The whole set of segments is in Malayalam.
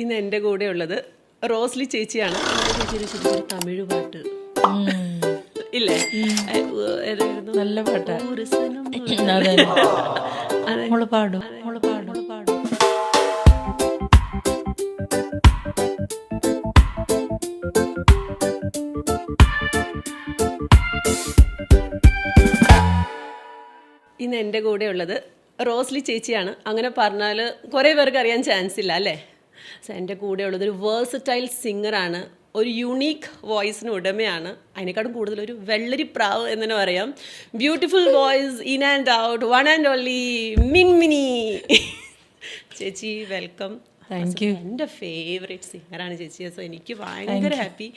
ഇന്ന് എൻ്റെ കൂടെ ഉള്ളത് റോസ്ലി ചേച്ചിയാണ്. ചേച്ചിയുടെ ശരിക്കും തമിഴ് പാട്ട് ഇല്ലേ? ഏതായിരുന്നു? നല്ല പാട്ടാ. ഊരസനം അതെ, മോള് പാടും, മോള് പാടും, മോള് പാടും. ഇന്ന് എൻ്റെ കൂടെ ഉള്ളത് റോസ്ലി ചേച്ചിയാണ്. അങ്ങനെ പറഞ്ഞാൽ കുറേ പേർക്ക് അറിയാൻ ചാൻസ് ഇല്ല അല്ലേ? സോ എൻ്റെ കൂടെ ഉള്ളത് ഒരു വേഴ്സറ്റൈൽ സിംഗറാണ്, ഒരു യുണീക്ക് വോയിസിന് ഉടമയാണ്. അതിനേക്കാളും കൂടുതൽ ഒരു വെള്ളരി പ്രാവ് എന്ന് തന്നെ പറയാം. Beautiful voice, in and out, one and only Minmini ചേച്ചി. വെൽക്കം. Thank you. എൻ്റെ ഫേവറേറ്റ് സിംഗറാണ് ചേച്ചി. സോ എനിക്ക് ഭയങ്കര ഹാപ്പി.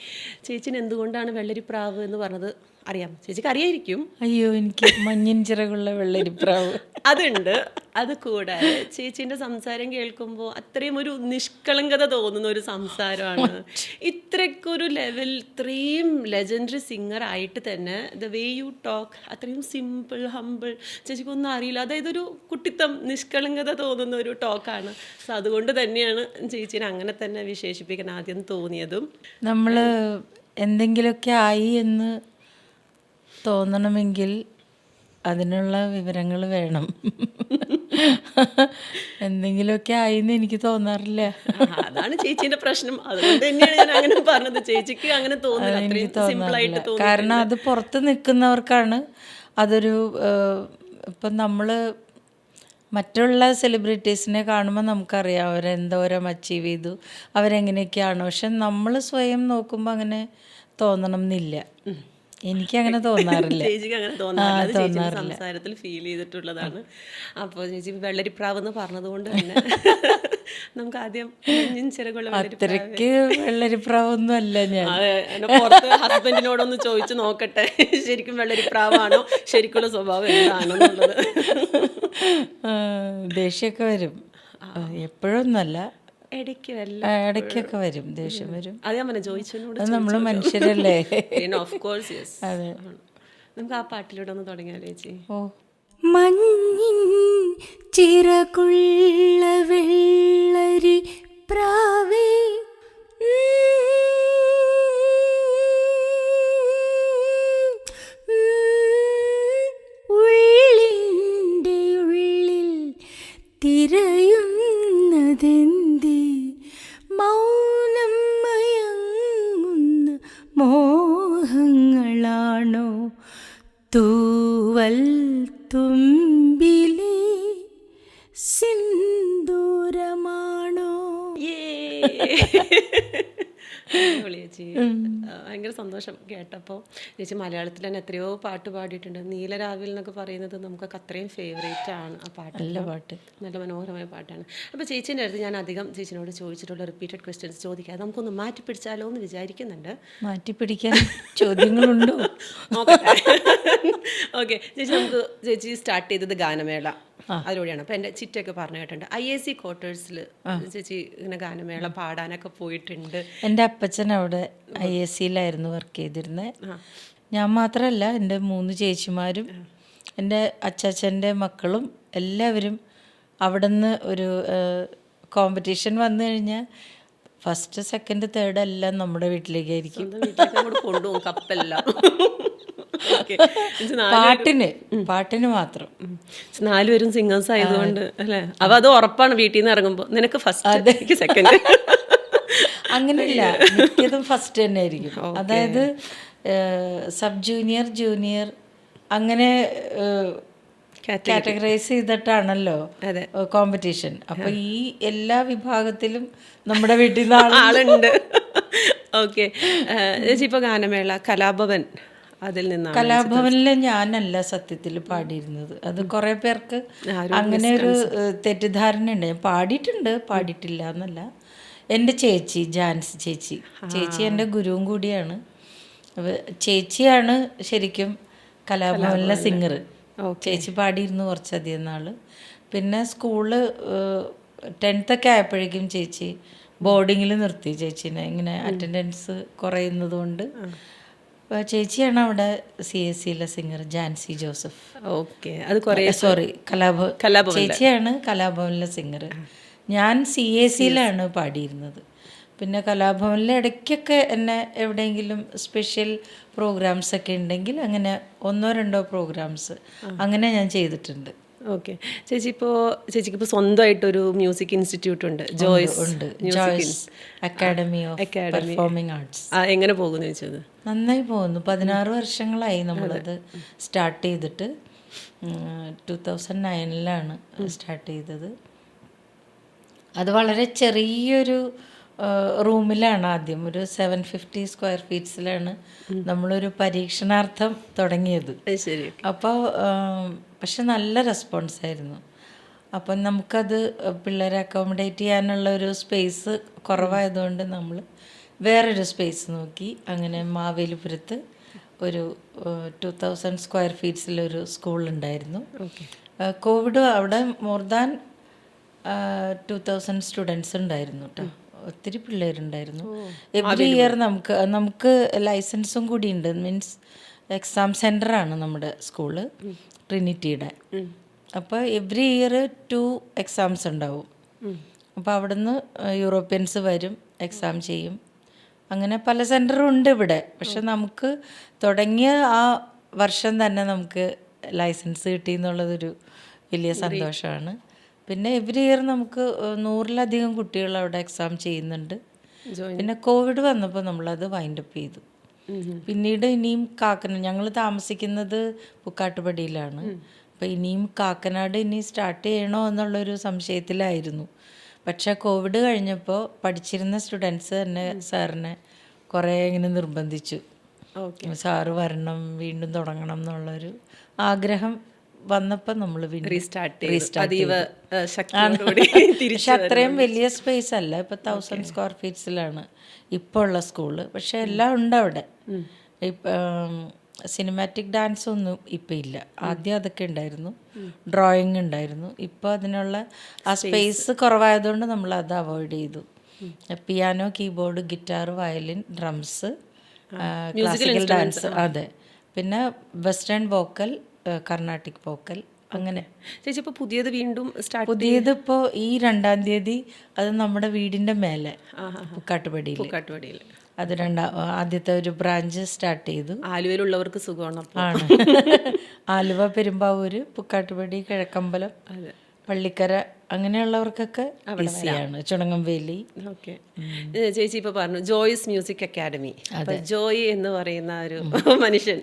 ചേച്ചിന് എന്തുകൊണ്ടാണ് വെള്ളരി പ്രാവ് എന്ന് പറഞ്ഞത് അറിയാം? ചേച്ചിക്ക് അറിയായിരിക്കും. അയ്യോ, എനിക്ക് മഞ്ഞിൻ ചിറകുള്ള വെള്ളരിപ്രാവ് അതുണ്ട്. അത് കൂടാതെ ചേച്ചീൻ്റെ സംസാരം കേൾക്കുമ്പോൾ അത്രയും ഒരു നിഷ്കളങ്കത തോന്നുന്ന ഒരു സംസാരമാണ്. ഇത്രയ്ക്കൊരു ലെവൽ, ഇത്രയും ലെജൻഡറി സിംഗർ ആയിട്ട് തന്നെ ദ വേ യു ടോക്ക് അത്രയും സിമ്പിൾ, ഹമ്പിൾ, ചേച്ചിക്കൊന്നും അറിയില്ല. അതായത് ഒരു കുട്ടിത്തം, നിഷ്കളങ്കത തോന്നുന്ന ഒരു ടോക്കാണ്. സോ അതുകൊണ്ട് തന്നെയാണ് ചേച്ചീനെ അങ്ങനെ തന്നെ വിശേഷിപ്പിക്കാൻ ആദ്യം തോന്നിയതും. നമ്മൾ എന്തെങ്കിലുമൊക്കെ ആയി എന്ന് തോന്നണമെങ്കിൽ അതിനുള്ള വിവരങ്ങൾ വേണം. എന്തെങ്കിലുമൊക്കെ ആയിന്ന് എനിക്ക് തോന്നാറില്ല. അതാണ് ചേച്ചീന്റെ പ്രശ്നം. അതുകൊണ്ട് തന്നെയാണ് ഞാൻ അങ്ങനെ പറഞ്ഞത്. ചേച്ചിക്ക് അങ്ങനെ തോന്നില്ല. കാരണം അത് പുറത്ത് നിൽക്കുന്നവർക്കാണ് അതൊരു ഇപ്പം നമ്മൾ മറ്റുള്ള സെലിബ്രിറ്റീസിനെ കാണുമ്പോൾ നമുക്കറിയാം അവരെന്തോരം അച്ചീവ് ചെയ്തു, അവരെങ്ങനെയൊക്കെയാണ്. പക്ഷെ നമ്മൾ സ്വയം നോക്കുമ്പോൾ അങ്ങനെ തോന്നണം എന്നില്ല. എനിക്കങ്ങനെ തോന്നാറില്ല. ചേച്ചിക്ക് അങ്ങനെ തോന്നാറില്ല. ചേച്ചിയുടെ സംസാരത്തിൽ ഫീൽ ചെയ്തിട്ടുള്ളതാണ്. അപ്പോൾ ചേച്ചി വെള്ളരിപ്രാവ് എന്ന് പറഞ്ഞതുകൊണ്ട് തന്നെ നമുക്ക് ആദ്യം അത്രയ്ക്ക് വെള്ളരിപ്രാവൊന്നും അല്ല ഞാൻ. പുറത്ത് ഹസ്ബൻഡിനോടൊന്ന് ചോദിച്ചു നോക്കട്ടെ, ശരിക്കും വെള്ളരിപ്രാവാണോ, ശരിക്കുള്ള സ്വഭാവം എന്താണെന്നുള്ളത്. ദേഷ്യമൊക്കെ വരും, എപ്പോഴൊന്നുമല്ല, ഇടയ്ക്കൊക്കെ വരും, ദേഷ്യം വരും. അത് ഞാൻ പറഞ്ഞു ചോദിച്ചതിനോട്. നമ്മള് മനുഷ്യരല്ലേ. നമുക്ക് ആ പാട്ടിലൂടെ ഒന്ന് തുടങ്ങിയാലേ ചേച്ചി? ഓ, മഞ്ഞിൻ ചിറകുള്ള വെള്ളരി പ്രാവേ ഉള്ളിൻ്റെ ഉള്ളിൽ തിരയുന്നതെന്തി മൗനം മയങ്ങുന്ന മോഹങ്ങളാണോ, തൂവൽ തുമ്പിലെ സിന്ദൂരമാണോ? ചേച്ചി ഭയങ്കര സന്തോഷം കേട്ടപ്പോൾ. ചേച്ചി മലയാളത്തിൽ തന്നെ എത്രയോ പാട്ട് പാടിയിട്ടുണ്ട്. നീലരാവിൽ എന്നൊക്കെ പറയുന്നത് നമുക്കൊക്കെ അത്രയും ഫേവറേറ്റ് ആണ്. ആ പാട്ട് നല്ല പാട്ട്, നല്ല മനോഹരമായ പാട്ടാണ്. അപ്പോൾ ചേച്ചീൻ്റെ അടുത്ത് ഞാൻ അധികം ചേച്ചിനോട് ചോദിച്ചിട്ടുള്ള റിപ്പീറ്റഡ് ക്വസ്റ്റ്യൻസ് ചോദിക്കാതെ നമുക്കൊന്ന് മാറ്റി പിടിച്ചാലോ എന്ന് വിചാരിക്കുന്നുണ്ട്. മാറ്റി പിടിക്കാൻ ചോദ്യങ്ങളുണ്ടോ? നോക്കട്ടെ. ഓക്കെ ചേച്ചി, നമുക്ക് ചേച്ചി സ്റ്റാർട്ട് ചെയ്തത് ഗാനമേള അതിലൂടെയാണ്. അപ്പോൾ എൻ്റെ ചിറ്റയൊക്കെ പറഞ്ഞു കേട്ടിട്ടുണ്ട് IAC ക്വാർട്ടേഴ്സിൽ ചേച്ചി ഇങ്ങനെ ഗാനമേള പാടാനൊക്കെ പോയിട്ടുണ്ട്. എൻ്റെ അപ്പച്ചൻ അവിടെ IACയിലായിരുന്നു വർക്ക് ചെയ്തിരുന്നത്. ഞാൻ മാത്രമല്ല, എൻ്റെ 3 ചേച്ചിമാരും എൻ്റെ അച്ചാച്ചൻ്റെ മക്കളും എല്ലാവരും അവിടെ നിന്ന് ഒരു കോമ്പറ്റീഷൻ വന്നു കഴിഞ്ഞാൽ ഫസ്റ്റ്, സെക്കൻഡ്, തേർഡ് എല്ലാം നമ്മുടെ വീട്ടിലേക്കായിരിക്കും. കൊണ്ടുപോകും കപ്പെല്ലാം. പാട്ടിന് മാത്രം. 4 പേരും സിംഗേഴ്സ് ആയതുകൊണ്ട് അല്ലേ? അപ്പൊ അത് ഉറപ്പാണ് വീട്ടിൽ നിന്ന് ഇറങ്ങുമ്പോൾ നിനക്ക് ഫസ്റ്റ്, സെക്കൻഡ് അങ്ങനെയില്ല, മിക്കതും ഫസ്റ്റ് തന്നെ ആയിരിക്കും. അതായത് സബ് ജൂനിയർ, ജൂനിയർ അങ്ങനെ കാറ്റഗറൈസ് ചെയ്തിട്ടാണല്ലോ കോമ്പറ്റീഷൻ. അപ്പൊ ഈ എല്ലാ വിഭാഗത്തിലും നമ്മുടെ വീട്ടിൽ നിന്ന് ആളുണ്ട്. ഓക്കെ ചേച്ചി, ഇപ്പൊ ഗാനമേള കലാഭവൻ, അതിൽ നിന്നാണ്. കലാഭവനിൽ ഞാനല്ല സത്യത്തിൽ പാടിയിരുന്നത്. അത് കുറെ പേർക്ക് അങ്ങനെ ഒരു തെറ്റിദ്ധാരണ ഉണ്ട്. ഞാൻ പാടിയിട്ടുണ്ട്, പാടിയിട്ടില്ല എന്നല്ല. എൻ്റെ ചേച്ചി ജാൻസി ചേച്ചി എൻ്റെ ഗുരുവും കൂടിയാണ്. ചേച്ചിയാണ് ശരിക്കും കലാഭവനിലെ സിംഗർ. ചേച്ചി പാടിയിരുന്നു കുറച്ചധികം നാള്. പിന്നെ സ്കൂള് 10th ഒക്കെ ആയപ്പോഴേക്കും ചേച്ചി ബോർഡിങ്ങിൽ നിർത്തി ചേച്ചീനെ, ഇങ്ങനെ അറ്റൻഡൻസ് കുറയുന്നത് കൊണ്ട്. ചേച്ചിയാണ് അവിടെ CSCയിലെ സിംഗർ, ജാൻസി ജോസഫ്. ഓക്കെ, അത് കുറേ സോറി, കലാഭവൻ ചേച്ചിയാണ് കലാഭവനിലെ സിംഗർ. ഞാൻ CACയിലാണ് പാടിയിരുന്നത്. പിന്നെ കലാഭവനിൽ ഇടയ്ക്കൊക്കെ എന്നെ എവിടെയെങ്കിലും സ്പെഷ്യൽ പ്രോഗ്രാംസ് ഒക്കെ ഉണ്ടെങ്കിൽ അങ്ങനെ 1-2 പ്രോഗ്രാംസ് അങ്ങനെ ഞാൻ ചെയ്തിട്ടുണ്ട്. ഓക്കെ. ചേച്ചിക്കിപ്പോൾ സ്വന്തമായിട്ടൊരു മ്യൂസിക് ഇൻസ്റ്റിറ്റ്യൂട്ട് ഉണ്ട്, ജോയ്സ് ഉണ്ട്. Joy's academy of performing arts. എങ്ങനെ പോകുന്നു ചോദിച്ചത്? നന്നായി പോകുന്നു. 16 വർഷങ്ങളായി നമ്മളത് സ്റ്റാർട്ട് ചെയ്തിട്ട്. 2009 സ്റ്റാർട്ട് ചെയ്തത്. അത് വളരെ ചെറിയൊരു റൂമിലാണ് ആദ്യം, ഒരു 750 സ്ക്വയർ ഫീറ്റ്സിലാണ് നമ്മളൊരു പരീക്ഷണാർത്ഥം തുടങ്ങിയത്. ശരി. അപ്പോൾ പക്ഷെ നല്ല റെസ്പോൺസായിരുന്നു. അപ്പം നമുക്കത് പിള്ളേരെ അക്കോമഡേറ്റ് ചെയ്യാനുള്ള ഒരു സ്പേസ് കുറവായതുകൊണ്ട് നമ്മൾ വേറൊരു സ്പേസ് നോക്കി. അങ്ങനെ മാവേലിപുരത്ത് ഒരു 2000 സ്ക്വയർ ഫീറ്റ്സിലൊരു സ്കൂളുണ്ടായിരുന്നു. കോവിഡ് അവിടെ മോർ ദാൻ 2000 സ്റ്റുഡൻസ് ഉണ്ടായിരുന്നു കേട്ടോ. ഒത്തിരി പിള്ളേരുണ്ടായിരുന്നു. എവറി ഇയർ നമുക്ക് ലൈസൻസും കൂടി ഉണ്ട്. മീൻസ് എക്സാം സെൻ്ററാണ് നമ്മുടെ സ്കൂള്, ട്രിനിറ്റിയുടെ. അപ്പോൾ എവറി ഇയർ 2 എക്സാംസ് ഉണ്ടാവും. അപ്പോൾ അവിടുന്ന് യൂറോപ്യൻസ് വരും, എക്സാം ചെയ്യും. അങ്ങനെ പല സെൻറ്ററും ഉണ്ട് ഇവിടെ. പക്ഷെ നമുക്ക് തുടങ്ങിയ ആ വർഷം തന്നെ നമുക്ക് ലൈസൻസ് കിട്ടി എന്നുള്ളതൊരു വലിയ സന്തോഷമാണ്. പിന്നെ എവറി ഇയർ നമുക്ക് 100-ലധികം കുട്ടികൾ അവിടെ എക്സാം ചെയ്യുന്നുണ്ട്. പിന്നെ കോവിഡ് വന്നപ്പോൾ നമ്മളത് വൈൻഡപ്പ് ചെയ്തു. പിന്നീട് ഇനിയും ഞങ്ങൾ താമസിക്കുന്നത് പുക്കാട്ടുപടിയിലാണ്. അപ്പോൾ ഇനിയും കാക്കനാട് ഇനി സ്റ്റാർട്ട് ചെയ്യണോ എന്നുള്ളൊരു സംശയത്തിലായിരുന്നു. പക്ഷേ കോവിഡ് കഴിഞ്ഞപ്പോൾ പഠിച്ചിരുന്ന സ്റ്റുഡൻസ് തന്നെ സാറിനെ കുറേ ഇങ്ങനെ നിർബന്ധിച്ചു. സാറ് വരണം, വീണ്ടും തുടങ്ങണം എന്നുള്ളൊരു ആഗ്രഹം വന്നപ്പോൾ നമ്മൾ റീസ്റ്റാർട്ട് ചെയ്തു. പക്ഷെ അത്രയും വലിയ സ്പേസ് അല്ല, ഇപ്പോൾ 1000 സ്ക്വയർ ഫീറ്റ്സിലാണ് ഇപ്പോൾ ഉള്ള സ്കൂള്. പക്ഷെ എല്ലാം ഉണ്ട് അവിടെ. ഇപ്പം സിനിമാറ്റിക് ഡാൻസ് ഒന്നും ഇപ്പം ഇല്ല. ആദ്യം അതൊക്കെ ഉണ്ടായിരുന്നു, ഡ്രോയിങ് ഉണ്ടായിരുന്നു. ഇപ്പോൾ അതിനുള്ള ആ സ്പേസ് കുറവായതുകൊണ്ട് നമ്മൾ അത് അവോയ്ഡ് ചെയ്തു. Piano, keyboard, guitar, violin, drums, classical dance, അതെ. പിന്നെ വെസ്റ്റേൺ വോക്കൽ, കർണാട്ടിക് വോക്കൽ, അങ്ങനെ. ചേച്ചി ഇപ്പോൾ പുതിയത് വീണ്ടും പുതിയതിപ്പോൾ ഈ 2-ാം തീയതി അത് നമ്മുടെ വീടിൻ്റെ മേലെ പുക്കാട്ടുപടിയിൽ അത് ആദ്യത്തെ ഒരു ബ്രാഞ്ച് സ്റ്റാർട്ട് ചെയ്തു. ആലുവയിലുള്ളവർക്ക് സുഖമാണ്. ആണ്. ആലുവ, പെരുമ്പാവൂര്, പുക്കാട്ടുപടി, കിഴക്കമ്പലം, പള്ളിക്കര അങ്ങനെയുള്ളവർക്കൊക്കെ ഈസിയാണ്. ചുണങ്ങംവേലി. ഓക്കെ. ചേച്ചി ഇപ്പോൾ പറഞ്ഞു ജോയ്സ് മ്യൂസിക് അക്കാഡമി. ജോയ് എന്ന് പറയുന്ന ഒരു മനുഷ്യൻ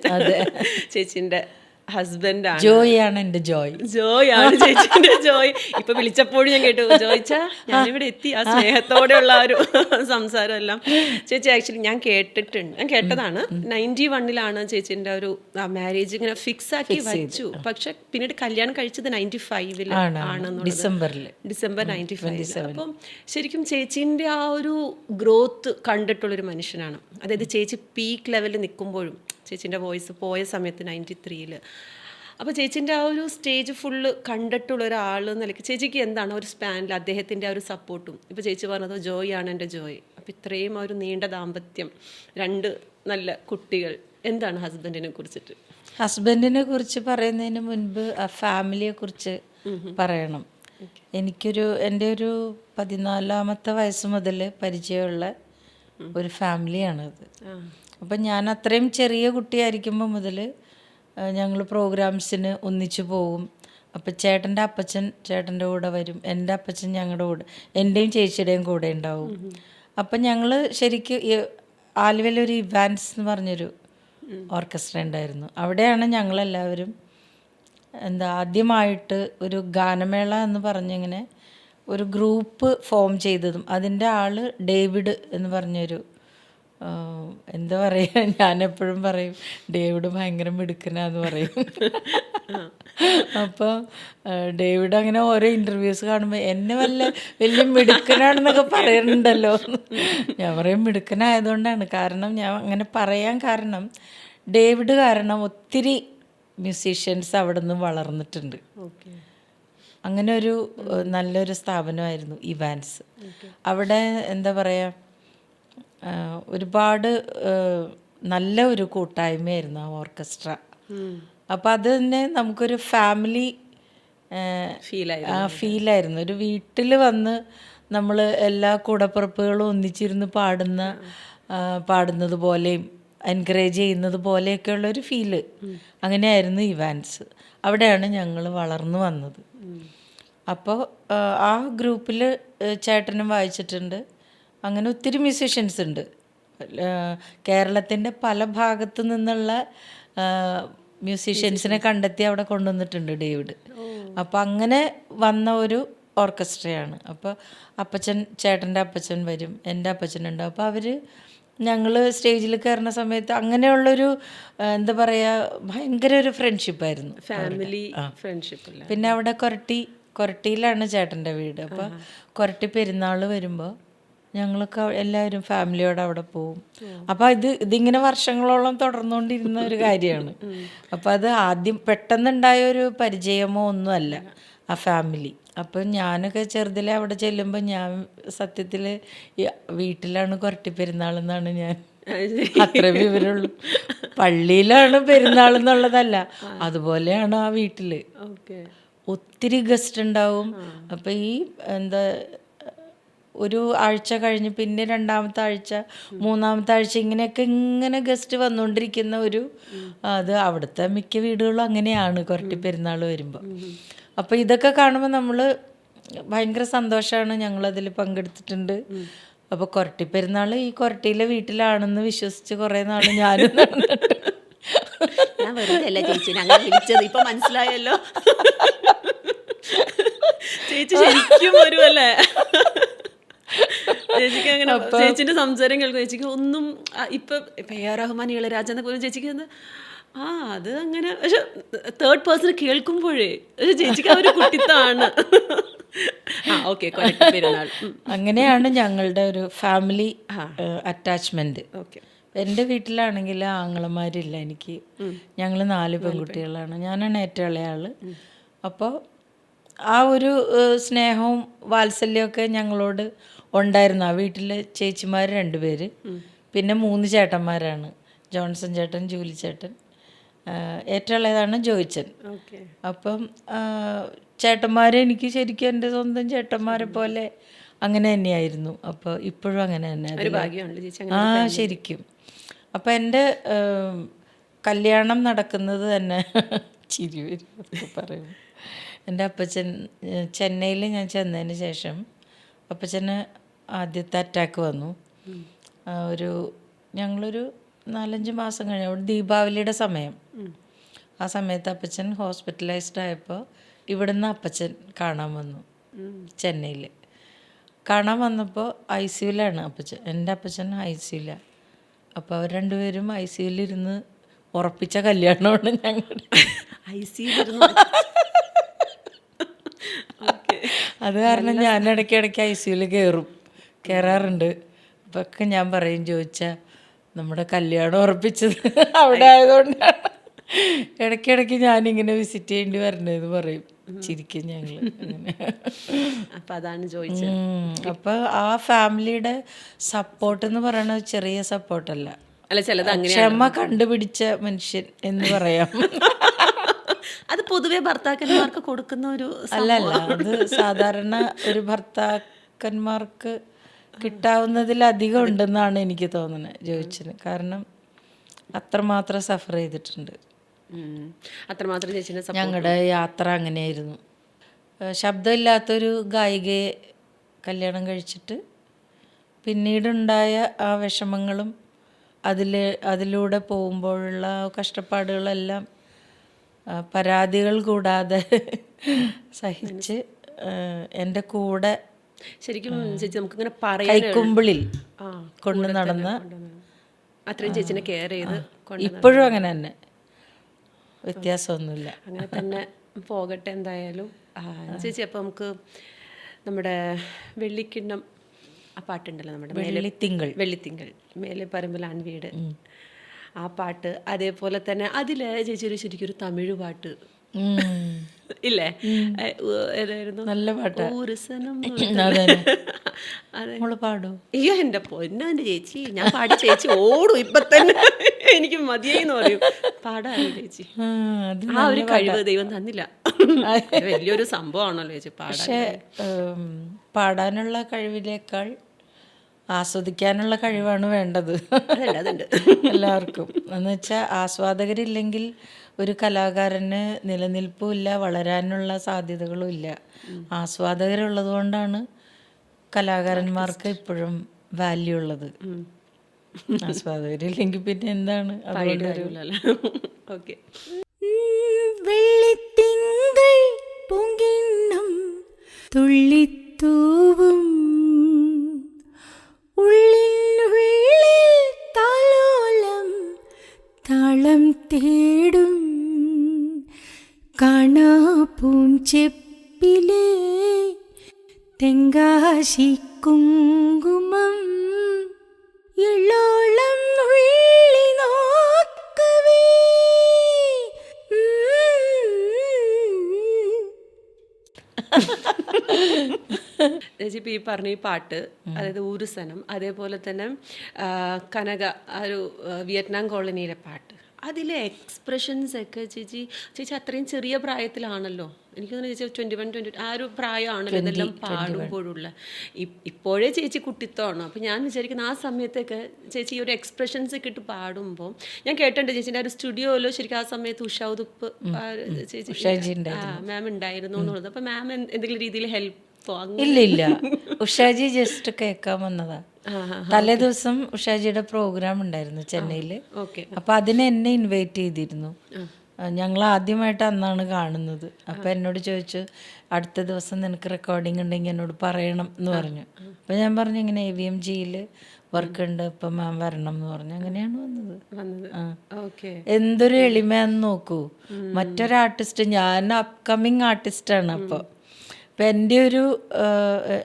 ചേച്ചിൻ്റെ ഹസ്ബൻഡാണ്. ജോയാണ് എൻ്റെ ജോയ്. ജോയാണ് ചേച്ചിന്റെ ജോയ്. ഇപ്പൊ വിളിച്ചപ്പോഴും ഞാൻ കേട്ടു, ജോയിച്ചാ ഞാനിവിടെ എത്തി. ആ സ്നേഹത്തോടെയുള്ള ആ ഒരു സംസാരം എല്ലാം ചേച്ചി ആക്ച്വലി ഞാൻ കേട്ടതാണ്. 91 ചേച്ചിന്റെ ഒരു മാരേജ് ഇങ്ങനെ ഫിക്സ് ആക്കി വെച്ചു. പക്ഷെ പിന്നീട് കല്യാണം കഴിച്ചത് 95 ആണെന്നുള്ളത്, ഡിസംബർ 95. അപ്പം ശരിക്കും ചേച്ചിന്റെ ആ ഒരു ഗ്രോത്ത് കണ്ടിട്ടുള്ളൊരു മനുഷ്യനാണ്. അതായത് ചേച്ചി പീക്ക് ലെവലിൽ നിൽക്കുമ്പോഴും ചേച്ചീൻ്റെ വോയിസ് പോയ സമയത്ത് 93. അപ്പോൾ ചേച്ചീൻ്റെ ആ ഒരു സ്റ്റേജ് ഫുള്ള് കണ്ടിട്ടുള്ള ഒരാൾ നിലയ്ക്ക് ചേച്ചിക്ക് എന്താണ് ഒരു സ്പാനിൽ അദ്ദേഹത്തിൻ്റെ ആ ഒരു സപ്പോർട്ടും? ഇപ്പോൾ ചേച്ചി പറഞ്ഞത് ജോയ് ആണ് എൻ്റെ ജോയ്. അപ്പോൾ ഇത്രയും ആ ഒരു നീണ്ട ദാമ്പത്യം, 2 നല്ല കുട്ടികൾ, എന്താണ് ഹസ്ബൻഡിനെ കുറിച്ചിട്ട്? ഹസ്ബൻഡിനെ കുറിച്ച് പറയുന്നതിന് മുൻപ് ആ ഫാമിലിയെ കുറിച്ച് പറയണം. എൻ്റെ ഒരു 14-ാമത്തെ വയസ്സ് മുതൽ പരിചയമുള്ള ഒരു ഫാമിലിയാണത്. അപ്പം ഞാൻ അത്രയും ചെറിയ കുട്ടിയായിരിക്കുമ്പോൾ മുതൽ ഞങ്ങൾ പ്രോഗ്രാംസിന് ഒന്നിച്ചു പോകും. അപ്പം ചേട്ടൻ്റെ അപ്പച്ചൻ ചേട്ടൻ്റെ കൂടെ വരും, എൻ്റെ അപ്പച്ചൻ ഞങ്ങളുടെ കൂടെ, എൻ്റെയും ചേച്ചിയുടെയും കൂടെ ഉണ്ടാവും. അപ്പം ഞങ്ങൾ ശരിക്കും ആലുവയിലൊരു ഇവാൻസ് എന്ന് പറഞ്ഞൊരു ഓർക്കസ്ട്ര ഉണ്ടായിരുന്നു. അവിടെയാണ് ഞങ്ങളെല്ലാവരും ആദ്യമായിട്ട് ഒരു ഗാനമേള എന്ന് പറഞ്ഞിങ്ങനെ ഒരു ഗ്രൂപ്പ് ഫോം ചെയ്തതും. അതിൻ്റെ ആൾ ഡേവിഡ് എന്ന് പറഞ്ഞൊരു എന്താ പറയുക, ഞാനെപ്പോഴും പറയും ഡേവിഡ് ഭയങ്കര മിടുക്കനാന്ന് പറയും. അപ്പോൾ ഡേവിഡ് അങ്ങനെ ഓരോ ഇൻ്റർവ്യൂസ് കാണുമ്പോൾ എന്നെ വലിയ മിടുക്കനാണെന്നൊക്കെ പറയുന്നുണ്ടല്ലോ. ഞാൻ പറയും മിടുക്കനായതുകൊണ്ടാണ്. കാരണം ഞാൻ അങ്ങനെ പറയാൻ കാരണം ഡേവിഡ് കാരണം ഒത്തിരി മ്യൂസീഷ്യൻസ് അവിടെ നിന്ന് വളർന്നിട്ടുണ്ട്. അങ്ങനെ ഒരു നല്ലൊരു സ്ഥാപനമായിരുന്നു ഇവാൻസ്. അവിടെ എന്താ പറയുക, ഒരുപാട് നല്ല ഒരു കൂട്ടായ്മയായിരുന്നു ആ ഓർക്കസ്ട്ര. അപ്പം അത് തന്നെ നമുക്കൊരു ഫാമിലി ഫീലായിരുന്നു. ഒരു വീട്ടിൽ വന്ന് നമ്മൾ എല്ലാ കൂടപ്പിറപ്പുകളും ഒന്നിച്ചിരുന്ന് പാടുന്നത് പോലെയും എൻകറേജ് ചെയ്യുന്നത് പോലെയൊക്കെയുള്ളൊരു ഫീല്. അങ്ങനെയായിരുന്നു ഇവാൻസ്. അവിടെയാണ് ഞങ്ങൾ വളർന്നു വന്നത്. അപ്പോൾ ആ ഗ്രൂപ്പിൽ ചേട്ടനും വായിച്ചിട്ടുണ്ട്. അങ്ങനെ ഒത്തിരി മ്യൂസീഷ്യൻസ് ഉണ്ട്. കേരളത്തിൻ്റെ പല ഭാഗത്തു നിന്നുള്ള മ്യൂസീഷ്യൻസിനെ കണ്ടെത്തി അവിടെ കൊണ്ടുവന്നിട്ടുണ്ട് ഡേവിഡ്. അപ്പോൾ അങ്ങനെ വന്ന ഒരു ഓർക്കസ്ട്രയാണ്. അപ്പോൾ ചേട്ടൻ്റെ അപ്പച്ചൻ വരും, എൻ്റെ അപ്പച്ചനുണ്ടാവും. അപ്പോൾ അവർ ഞങ്ങൾ സ്റ്റേജിൽ കയറുന്ന സമയത്ത് അങ്ങനെയുള്ളൊരു എന്താ പറയുക, ഭയങ്കര ഒരു ഫ്രണ്ട്ഷിപ്പായിരുന്നു, ഫാമിലി ഫ്രണ്ട്ഷിപ്പ്. പിന്നെ അവിടെ കൊരട്ടിയിലാണ് ചേട്ടൻ്റെ വീട്. അപ്പോൾ കൊരട്ടി പെരുന്നാൾ വരുമ്പോൾ ഞങ്ങളൊക്കെ എല്ലാവരും ഫാമിലിയോടെ അവിടെ പോവും. അപ്പോൾ ഇതിങ്ങനെ വർഷങ്ങളോളം തുടർന്നുകൊണ്ടിരുന്ന ഒരു കാര്യമാണ്. അപ്പോൾ അത് ആദ്യം പെട്ടെന്നുണ്ടായ ഒരു പരിചയമോ ഒന്നുമല്ല ആ ഫാമിലി. അപ്പം ഞാനൊക്കെ ചെറുതിലെ അവിടെ ചെല്ലുമ്പോൾ ഞാൻ സത്യത്തിൽ വീട്ടിലാണ് കൊരട്ടി പെരുന്നാൾ എന്നാണ് ഞാൻ അത്ര വിവരമുള്ളൂ. പള്ളിയിലാണ് പെരുന്നാൾ എന്നുള്ളതല്ല, അതുപോലെയാണ് ആ വീട്ടിൽ. ഒത്തിരി ഗസ്റ്റ് ഉണ്ടാവും. അപ്പം ഈ എന്താ ഒരു ആഴ്ച കഴിഞ്ഞ് പിന്നെ രണ്ടാമത്തെ ആഴ്ച, മൂന്നാമത്തെ ആഴ്ച ഇങ്ങനെ ഗസ്റ്റ് വന്നുകൊണ്ടിരിക്കുന്ന ഒരു അത് അവിടുത്തെ മിക്ക വീടുകളും അങ്ങനെയാണ് കൊരട്ടി പെരുന്നാൾ വരുമ്പോൾ. അപ്പോൾ ഇതൊക്കെ കാണുമ്പോൾ നമ്മൾ ഭയങ്കര സന്തോഷമാണ്. ഞങ്ങളതിൽ പങ്കെടുത്തിട്ടുണ്ട്. അപ്പോൾ കൊരട്ടി പെരുന്നാൾ ഈ കൊരട്ടിയിലെ വീട്ടിലാണെന്ന് വിശ്വസിച്ച് കുറേ നാൾ ഞാനും നടന്നിട്ട്. ഞാൻ വെറുതെ അല്ല ചേച്ചി അങ്ങനെ വിളിച്ചത്, ഇപ്പൊ മനസ്സിലായല്ലോ. ചേച്ചി ശരിക്കും വരുമല്ലേ. ചേച്ചിക്ക് അങ്ങനെ ചേച്ചിന്റെ സംസാരം കേൾക്കും. ചേച്ചിക്ക് ഒന്നും ഇപ്പൊ എ.ആർ. റഹ്മാൻ, ഇളയരാജ എന്നൊക്കെ പോലും ചേച്ചിക്ക് അത് അങ്ങനെ. പക്ഷെ തേർഡ് പേഴ്സൺ കേൾക്കുമ്പോഴേ ചേച്ചിക്ക് ആ ഒരു കുട്ടിത്താണ്. പെരുന്നാൾ അങ്ങനെയാണ് ഞങ്ങളുടെ ഒരു ഫാമിലി അറ്റാച്ച്മെന്റ്. എൻ്റെ വീട്ടിലാണെങ്കിൽ ആങ്ങളമാരില്ല എനിക്ക്. ഞങ്ങൾ 4 പെൺകുട്ടികളാണ്. ഞാനാണ് ഏറ്റവും ഇളയ ആള്. അപ്പോൾ ആ ഒരു സ്നേഹവും വാത്സല്യമൊക്കെ ഞങ്ങളോട് ഉണ്ടായിരുന്നു. ആ വീട്ടിൽ ചേച്ചിമാർ 2 പേര്, പിന്നെ 3 ചേട്ടന്മാരാണ്. ജോൺസൺ ചേട്ടൻ, ജൂലി ചേട്ടൻ, ഏറ്റവും ഇളയതാണ് ജോയിച്ചൻ. അപ്പം ചേട്ടന്മാരെ എനിക്ക് ശരിക്കും എൻ്റെ സ്വന്തം ചേട്ടന്മാരെ പോലെ അങ്ങനെ തന്നെയായിരുന്നു. അപ്പോൾ ഇപ്പോഴും അങ്ങനെ തന്നെ. ശരിക്കും. അപ്പം എൻ്റെ കല്യാണം നടക്കുന്നത് തന്നെ ചിരി വരും പറയും. എൻ്റെ അപ്പച്ചൻ ചെന്നൈയിൽ ഞാൻ ചെന്നതിന് ശേഷം അപ്പച്ചന് ആദ്യത്തെ അറ്റാക്ക് വന്നു. ഞങ്ങളൊരു 4-5 മാസം കഴിഞ്ഞു, അവിടെ ദീപാവലിയുടെ സമയം. ആ സമയത്ത് അപ്പച്ചൻ ഹോസ്പിറ്റലൈസ്ഡ് ആയപ്പോൾ ഇവിടുന്ന് അപ്പച്ചൻ കാണാൻ വന്നു. ചെന്നൈയിൽ കാണാൻ വന്നപ്പോൾ ICUലാണ് അപ്പച്ചൻ. എൻ്റെ അപ്പച്ചൻ ICUലാണ്. അപ്പോൾ അവർ 2 പേരും ICUലിരുന്ന് ഉറപ്പിച്ച കല്യാണമാണ് ഞങ്ങളുടെ. അത് കാരണം ഞാൻ ഇടയ്ക്കിടയ്ക്ക് ICUയിൽ കയറാറുണ്ട്. അപ്പൊക്കെ ഞാൻ പറയും, ചോദിച്ചാൽ നമ്മുടെ കല്യാണം ഉറപ്പിച്ചത് അവിടെ ആയതുകൊണ്ടാണ് ഇടയ്ക്കിടയ്ക്ക് ഞാനിങ്ങനെ വിസിറ്റ് ചെയ്യേണ്ടി വരണേന്ന് പറയും. ചിരിക്കും ഞങ്ങൾ. അപ്പം അതാണ് ചോദിച്ചത്. അപ്പോൾ ആ ഫാമിലിയുടെ സപ്പോർട്ട് എന്ന് പറയുന്നത് ചെറിയ സപ്പോർട്ടല്ല, ക്ഷമ കണ്ടുപിടിച്ച മനുഷ്യൻ എന്ന് പറയാം. അത് പൊതുവെ ഭർത്താക്കന്മാർക്ക് കൊടുക്കുന്ന ഒരു അല്ലല്ല, അത് സാധാരണ ഒരു ഭർത്താക്കന്മാർക്ക് കിട്ടാവുന്നതിലധികം ഉണ്ടെന്നാണ് എനിക്ക് തോന്നുന്നത് ജോയിച്ചിന്. കാരണം അത്രമാത്രം സഫർ ചെയ്തിട്ടുണ്ട്. അത്രമാത്രം ഞങ്ങളുടെ യാത്ര അങ്ങനെയായിരുന്നു. ശബ്ദമില്ലാത്തൊരു ഗായികയെ കല്യാണം കഴിച്ചിട്ട് പിന്നീടുണ്ടായ ആ വിഷമങ്ങളും അതിലൂടെ പോകുമ്പോഴുള്ള കഷ്ടപ്പാടുകളെല്ലാം പരാതികൾ കൂടാതെ സഹിച്ച് എൻ്റെ കൂടെ ശരിക്കും ചേച്ചി നമുക്കിങ്ങനെ പറയാൻ കൈക്കുമ്പിളിൽ കൊണ്ടു നടന്ന് അത്രയും ചേച്ചിനെ കെയർ ചെയ്ത് ഇപ്പോഴും അങ്ങനെ തന്നെ, വ്യത്യാസമൊന്നുമില്ല. അങ്ങനെ തന്നെ പോകട്ടെ എന്തായാലും. ചേച്ചി അപ്പം നമുക്ക് നമ്മുടെ വെള്ളിക്കിണ്ണം ആ പാട്ടുണ്ടല്ലോ, നമ്മുടെ വെള്ളിത്തിങ്കൾ മേലെ പറമ്പിലാണ് വീട്, ആ പാട്ട്. അതേപോലെ തന്നെ അതില് ചേച്ചി ശരിക്കും ഒരു തമിഴ് പാട്ട് ഇല്ലേ, ഏതായിരുന്നു? നല്ല പാട്ട്. പാടോ? അയ്യോ എൻ്റെ പൊന്നോ എൻ്റെ ചേച്ചി, ഞാൻ പാടി ചേച്ചി ഓടും ഇപ്പൊ തന്നെ, എനിക്ക് മതിയെന്ന് പറയും. പാടാറില്ല ചേച്ചി, ആ ഒരു കഴിവ് ദൈവം തന്നില്ല. അത് വലിയൊരു സംഭവമാണല്ലോ ചേച്ചി പാടാൻ. പക്ഷേ പാടാനുള്ള കഴിവിനേക്കാൾ ആസ്വദിക്കാനുള്ള കഴിവാണ് വേണ്ടത് അതുണ്ട്. എല്ലാവർക്കും. എന്ന് വെച്ചാൽ ആസ്വാദകരില്ലെങ്കിൽ ഒരു കലാകാരന് നിലനിൽപ്പും ഇല്ല, വളരാനുള്ള സാധ്യതകളും ഇല്ല. ആസ്വാദകരുള്ളത് കൊണ്ടാണ് കലാകാരന്മാർക്ക് ഇപ്പോഴും വാല്യൂ ഉള്ളത്. ആസ്വാദകരില്ലെങ്കിൽ പിന്നെ എന്താണ് അതുകൊണ്ടൊരു ഓക്കെ. വെള്ളിത്തിങ്കൾ പൊങ്കിണ്ണം തുള്ളിത്തൂവും ഉള്ളിനുള്ളിൽ താലോലം താളം തേടും കാണാപ്പൂം ചെപ്പിലെ തെങ്കാശി കുങ്കുമം എള്ളോളം നുള്ളി നോക്കവേ. ചേച്ചി ഇപ്പം ഈ പറഞ്ഞ ഈ പാട്ട്, അതായത് ഊരുസനം, അതേപോലെ തന്നെ കനക, ആ ഒരു വിയറ്റ്നാം കോളനിയിലെ പാട്ട്, അതിലെ എക്സ്പ്രഷൻസ് ഒക്കെ ചേച്ചി അത്രയും ചെറിയ പ്രായത്തിലാണല്ലോ, എനിക്ക് തോന്നുന്നു ചേച്ചി 21, 22 ആ ഒരു പ്രായമാണല്ലോ ഇതെല്ലാം പാടുമ്പോഴുള്ള. ഇപ്പോഴേ ചേച്ചി കുട്ടിത്തമാണ്. അപ്പം ഞാൻ വിചാരിക്കുന്ന ആ സമയത്തൊക്കെ ചേച്ചി ഈ ഒരു എക്സ്പ്രഷൻസ് ഒക്കെ ഇട്ട് പാടുമ്പോൾ ഞാൻ കേട്ടിട്ടുണ്ട് ചേച്ചിൻ്റെ ആ ഒരു സ്റ്റുഡിയോയിലോ ശരിക്കും ആ സമയത്ത് ഉഷ ഉതുപ്പ് ചേച്ചി മാം ഉണ്ടായിരുന്നു എന്നുള്ളത്. അപ്പം മാം എന്തെങ്കിലും രീതിയിൽ ഹെൽപ്പ്? ഇല്ല, ഉഷാജി ജസ്റ്റ് കേൾക്കാൻ വന്നതാ. തലേ ദിവസം ഉഷാജിയുടെ പ്രോഗ്രാം ഉണ്ടായിരുന്നു ചെന്നൈയില്. അപ്പൊ അതിന് എന്നെ ഇൻവൈറ്റ് ചെയ്തിരുന്നു. ഞങ്ങൾ ആദ്യമായിട്ട് അന്നാണ് കാണുന്നത്. അപ്പൊ എന്നോട് ചോദിച്ചു, അടുത്ത ദിവസം നിനക്ക് റെക്കോർഡിംഗ് ഉണ്ടെങ്കിൽ എന്നോട് പറയണം എന്ന് പറഞ്ഞു. അപ്പൊ ഞാൻ പറഞ്ഞു ഇങ്ങനെ AVMGയിൽ വർക്ക് ഉണ്ട്, ഇപ്പൊ മാം വരണം എന്ന് പറഞ്ഞു. അങ്ങനെയാണ് വന്നത്. എന്തൊരു എളിമയാന്ന് നോക്കൂ. മറ്റൊരു ആർട്ടിസ്റ്റ്, ഞാൻ അപ്കമിങ് ആർട്ടിസ്റ്റാണ്. അപ്പോൾ അപ്പം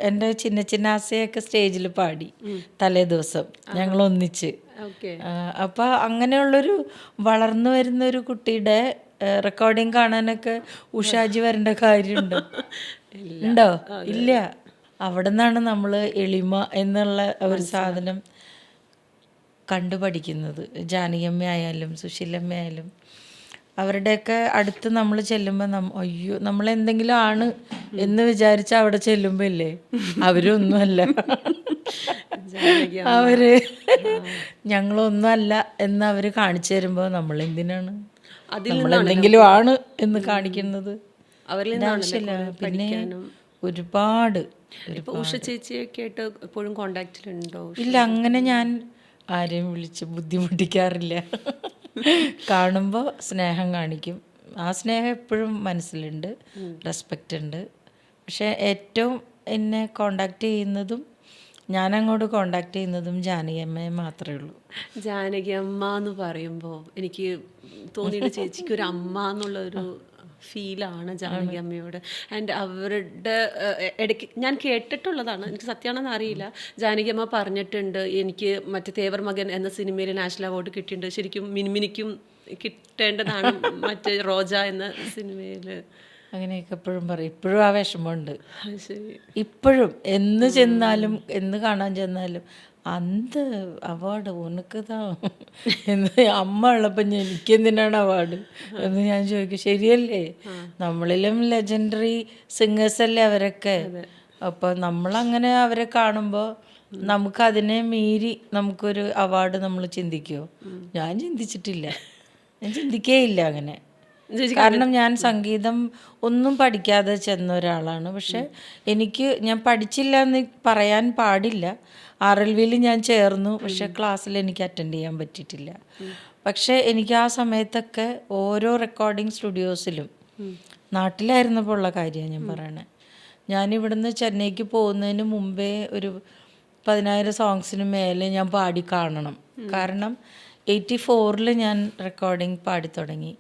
എൻ്റെ ചിന്നാസയൊക്കെ സ്റ്റേജിൽ പാടി തലേ ദിവസം ഞങ്ങൾ ഒന്നിച്ച്. അപ്പം അങ്ങനെയുള്ളൊരു വളർന്നു വരുന്ന ഒരു കുട്ടിയുടെ റെക്കോർഡിങ് കാണാനൊക്കെ ഉഷാജി വരേണ്ട കാര്യമുണ്ടോ? ഉണ്ടോ? ഇല്ല. അവിടെ നിന്നാണ് നമ്മൾ എളിമ എന്നുള്ള ഒരു സാധനം കണ്ടുപഠിക്കുന്നത്. ജാനകിയമ്മ ആയാലും സുശീലമ്മ ആയാലും അവരുടെയൊക്കെ അടുത്ത് നമ്മൾ ചെല്ലുമ്പോൾ അയ്യോ നമ്മളെന്തെങ്കിലും ആണ് എന്ന് വിചാരിച്ച അവിടെ ചെല്ലുമ്പോൾ ഇല്ലേ അവരൊന്നുമല്ല, അവര് ഞങ്ങളൊന്നുമല്ല എന്ന് അവര് കാണിച്ചു തരുമ്പോൾ നമ്മളെന്തിനാണ് നമ്മളെന്തെങ്കിലും ആണ് എന്ന് കാണിക്കുന്നത്? ആവശ്യമില്ല. പിന്നെ ഒരുപാട് ഉഷ ചേച്ചിയൊക്കെ ആയിട്ട് എപ്പോഴും കോണ്ടാക്റ്റിലുണ്ടോ? ഇല്ല, അങ്ങനെ ഞാൻ ആരെയും വിളിച്ച് ബുദ്ധിമുട്ടിക്കാറില്ല. കാണുമ്പോൾ സ്നേഹം കാണിക്കും. ആ സ്നേഹം എപ്പോഴും മനസ്സിലുണ്ട്, റെസ്പെക്റ്റ് ഉണ്ട്. പക്ഷെ ഏറ്റവും എന്നെ കോണ്ടാക്ട് ചെയ്യുന്നതും ഞാൻ അങ്ങോട്ട് കോണ്ടാക്ട് ചെയ്യുന്നതും ജാനകിയമ്മയെ മാത്രമേ ഉള്ളൂ. ജാനകിയമ്മ എന്ന് പറയുമ്പോൾ എനിക്ക് തോന്നിയിട്ട് ചേച്ചിക്ക് ഒരു അമ്മ എന്നുള്ളൊരു ഫീലാണ് ജാനകി അമ്മയോട്. ആൻഡ് അവരുടെ ഇടയ്ക്ക് ഞാൻ കേട്ടിട്ടുള്ളതാണ്, എനിക്ക് സത്യമാണെന്ന് അറിയില്ല. ജാനകി അമ്മ പറഞ്ഞിട്ടുണ്ട് എനിക്ക് മറ്റേ തേവർ മകൻ എന്ന സിനിമയിൽ നാഷണൽ അവാർഡ് കിട്ടിയിട്ടുണ്ട്, ശരിക്കും മിനിമിനിക്കും കിട്ടേണ്ടതാണ് മറ്റേ റോജ എന്ന സിനിമയിൽ. അങ്ങനെയൊക്കെ എപ്പോഴും പറയും. ഇപ്പോഴും ആ വിഷമമുണ്ട്. ഇപ്പോഴും എന്ന് ചെന്നാലും എന്ന് കാണാൻ ചെന്നാലും അന്ത് അവാർഡ് ഉനക്കുതാ എന്ന് അമ്മ ഉള്ളപ്പം എനിക്കെന്തിനാണ് അവാർഡ് എന്ന് ഞാൻ ചോദിക്കും. ശരിയല്ലേ, നമ്മളിലും ലെജൻഡറി സിംഗേഴ്സ് അല്ലേ അവരൊക്കെ. അപ്പം നമ്മളങ്ങനെ അവരെ കാണുമ്പോൾ നമുക്കതിനെ മീറി നമുക്കൊരു അവാർഡ് നമ്മൾ ചിന്തിക്കുമോ? ഞാൻ ചിന്തിച്ചിട്ടില്ല, ഞാൻ ചിന്തിക്കേയില്ല അങ്ങനെ. കാരണം ഞാൻ സംഗീതം ഒന്നും പഠിക്കാതെ ചെന്ന ഒരാളാണ്. പക്ഷെ ഞാൻ പഠിച്ചില്ല എന്ന് പറയാൻ പാടില്ല. RLVയിൽ ഞാൻ ചേർന്നു, പക്ഷെ ക്ലാസ്സിൽ എനിക്ക് അറ്റൻഡ് ചെയ്യാൻ പറ്റിയിട്ടില്ല. പക്ഷെ എനിക്ക് ആ സമയത്തൊക്കെ ഓരോ റെക്കോർഡിങ് സ്റ്റുഡിയോസിലും, നാട്ടിലായിരുന്നപ്പോൾ ഉള്ള കാര്യമാണ് ഞാൻ പറയണേ, ഞാനിവിടുന്ന് ചെന്നൈക്ക് പോകുന്നതിന് മുമ്പേ ഒരു 10,000 സോങ്സിന് മേലെ ഞാൻ പാടി കാണണം. കാരണം 84-ൽ ഞാൻ റെക്കോർഡിങ് പാടി തുടങ്ങി.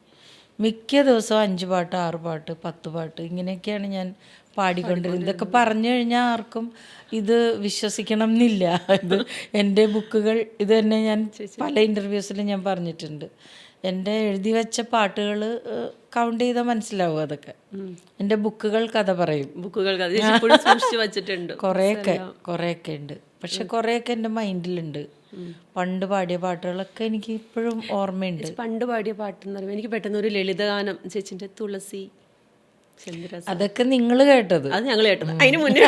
മിക്ക ദിവസവും 5 പാട്ട് 6 പാട്ട് 10 പാട്ട് ഇങ്ങനെയൊക്കെയാണ് ഞാൻ പാടിക്കൊണ്ടിരുന്നത്. ഇതൊക്കെ പറഞ്ഞു കഴിഞ്ഞാൽ ആർക്കും ഇത് വിശ്വസിക്കണം എന്നില്ല. ഇത് എൻ്റെ ബുക്കുകൾ, ഇത് തന്നെ ഞാൻ പല ഇൻ്റർവ്യൂസിലും ഞാൻ പറഞ്ഞിട്ടുണ്ട്. എൻ്റെ എഴുതി വെച്ച പാട്ടുകൾ കൗണ്ട് ചെയ്താൽ മനസ്സിലാവും. അതൊക്കെ എൻ്റെ ബുക്കുകൾ കഥ പറയും. കുറേയൊക്കെ ഉണ്ട്. പക്ഷെ കുറേയൊക്കെ എൻ്റെ മൈൻഡിലുണ്ട്. പണ്ട് പാടിയ പാട്ടുകളൊക്കെ എനിക്ക് ഇപ്പോഴും ഓർമ്മയുണ്ട്. പണ്ട് പാടിയ പാട്ടെന്ന് പറയുമ്പോൾ എനിക്ക് പെട്ടെന്ന് ഒരു ലളിതഗാനം ചേച്ചിൻ്റെ തുളസി ചെന്തിര അതൊക്കെ നിങ്ങൾ കേട്ടത്. അത് ഞങ്ങൾ കേട്ടത് അതിന് മുന്നേ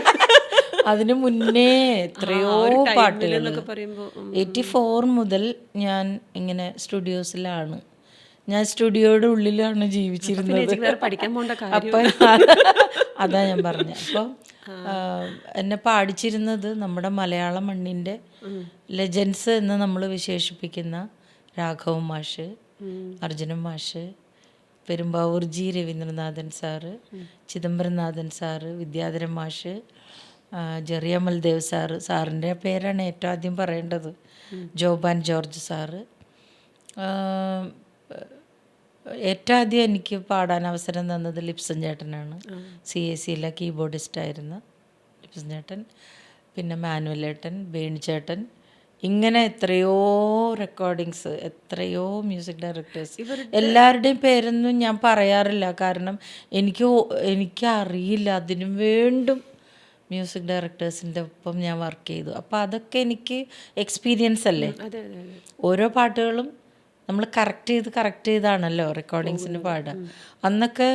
അതിന് മുന്നേ എത്രയോ പാട്ടുകൾ. എന്നൊക്കെ പറയുമ്പോൾ 84 മുതൽ ഞാൻ ഇങ്ങനെ സ്റ്റുഡിയോസിലാണ്. ഞാൻ സ്റ്റുഡിയോയുടെ ഉള്ളിലാണ് ജീവിച്ചിരുന്നത്. വേറെ പഠിക്കാൻ പോകേണ്ട കാര്യം. അപ്പം അതാ ഞാൻ പറഞ്ഞത്. അപ്പോൾ എന്നെ പാടിച്ചിരുന്നത് നമ്മുടെ മലയാള മണ്ണിൻ്റെ ലെജൻസ് എന്ന് നമ്മൾ വിശേഷിപ്പിക്കുന്ന രാഘവൻ മാഷ്, അർജുനൻ മാഷ്, Perumbavoor G Ravindranathan sir, Chidambaranathan sir, Vidyadharan മാഷ്, ജെറിയമൽ ദേവ് സാറിൻ്റെ പേരാണ് ഏറ്റവും ആദ്യം പറയേണ്ടത്, ജോബാൻ ജോർജ് സാറ്. ഏറ്റവും ആദ്യം എനിക്ക് പാടാൻ അവസരം തന്നത് ലിപ്സൺ ചേട്ടനാണ്. CACയിലെ കീബോർഡിസ്റ്റായിരുന്ന ലിപ്സൺ ചേട്ടൻ, പിന്നെ മാനുവൽ ഏട്ടൻ, വേണിച്ചേട്ടൻ, ഇങ്ങനെ എത്രയോ റെക്കോർഡിങ്സ്, എത്രയോ മ്യൂസിക് ഡയറക്ടേഴ്സ്. എല്ലാവരുടെയും പേരൊന്നും ഞാൻ പറയാറില്ല, കാരണം എനിക്കറിയില്ല. അതിനും വീണ്ടും മ്യൂസിക് ഡയറക്ടേഴ്സിൻ്റെ ഒപ്പം ഞാൻ വർക്ക് ചെയ്തു. അപ്പോൾ അതൊക്കെ എനിക്ക് എക്സ്പീരിയൻസ് അല്ലേ. ഓരോ പാട്ടുകളും നമ്മൾ കറക്റ്റ് ചെയ്താണല്ലോ റെക്കോർഡിങ്സിന് പാടുക. അന്നൊക്കെ